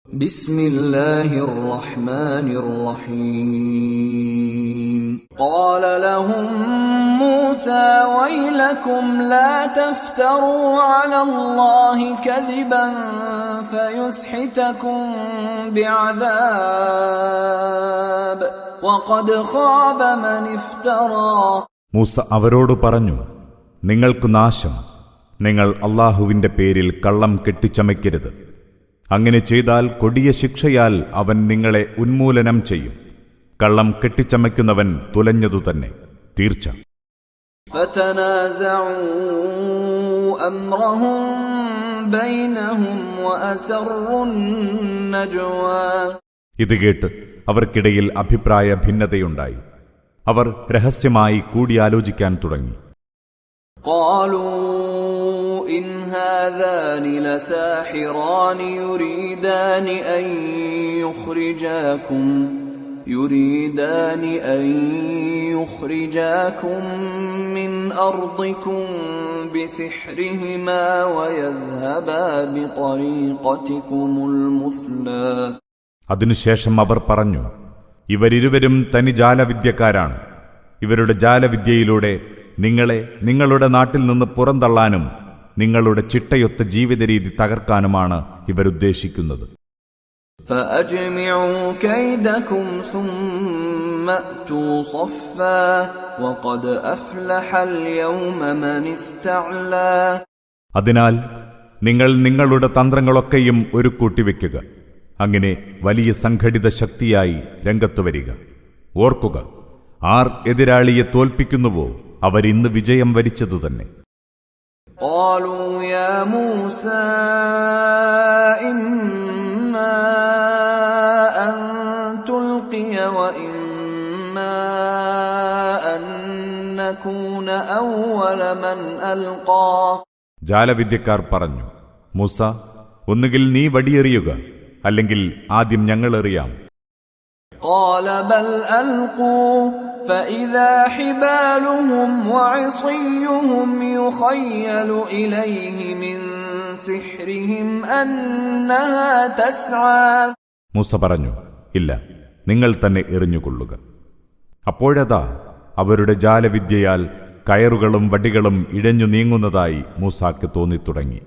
بسم الله الرحمن الرحيم قال لهم موسى ويلكم لا تفتروا على الله كذبا فيسحتكم بعذاب وقد خاب من افترى. മൂസ അവരോട് പറഞ്ഞു, നിങ്ങൾക്ക് നാശം, നിങ്ങൾ അല്ലാഹുവിന്റെ പേരിൽ കള്ളം കെട്ടിച്ചമയ്ക്കരുത്. അങ്ങനെ ചെയ്താൽ കൊടിയ ശിക്ഷയാൽ അവൻ നിങ്ങളെ ഉന്മൂലനം ചെയ്യും. കള്ളം കെട്ടിച്ചമയ്ക്കുന്നവൻ തുലഞ്ഞതുതന്നെ തീർച്ച. ഇത് കേട്ട് അവർക്കിടയിൽ അഭിപ്രായ ഭിന്നതയുണ്ടായി. അവർ രഹസ്യമായി കൂടിയാലോചിക്കാൻ തുടങ്ങി. إن هذان لساحران يريدان أن يخرجاكم من أرضكم بسحرهما ويذهبا بطريقتكم المثلى. അതിനുശേഷം അവർ പറഞ്ഞു, ഇവരിരുവരും തനി ജാലവിദ്യക്കാരാണ്. ഇവരുടെ ജാലവിദ്യയിലൂടെ നിങ്ങളെ നിങ്ങളുടെ നാട്ടിൽ നിന്ന് പുറന്തള്ളാനും നിങ്ങളുടെ ചിട്ടയൊത്ത ജീവിതരീതി തകർക്കാനുമാണ് ഇവരുദ്ദേശിക്കുന്നത്. അതിനാൽ നിങ്ങൾ നിങ്ങളുടെ തന്ത്രങ്ങളൊക്കെയും ഒരു കൂട്ടിവെക്കുക. അങ്ങനെ വലിയ സംഘടിത ശക്തിയായി രംഗത്തു വരിക. ഓർക്കുക, ആർ എതിരാളിയെ തോൽപ്പിക്കുന്നുവോ അവരിന്ന് വിജയം വരിച്ചതുതന്നെ. قالوا يا موسى إما أن تلقي وإما أن نكون أول من ألقى. ജാലവിദ്യക്കാർ പറഞ്ഞു, മൂസ, ഒന്നുകിൽ നീ വടിയെറിയുക, അല്ലെങ്കിൽ ആദ്യം ഞങ്ങൾ എറിയാം. قال بل ألقوا فإذا حبالهم وعصيهم يخيل إليه من سحرهم أنها تسعى. മൂസ പറഞ്ഞു, ഇല്ല, നിങ്ങൾ തന്നെ എറിഞ്ഞുകൊള്ളുക. അപ്പോഴതാ അവരുടെ ജാലവിദ്യയാൽ കയറുകളും വടികളും ഇഴഞ്ഞു നീങ്ങുന്നതായി മൂസാക്ക് തോന്നിത്തുടങ്ങി.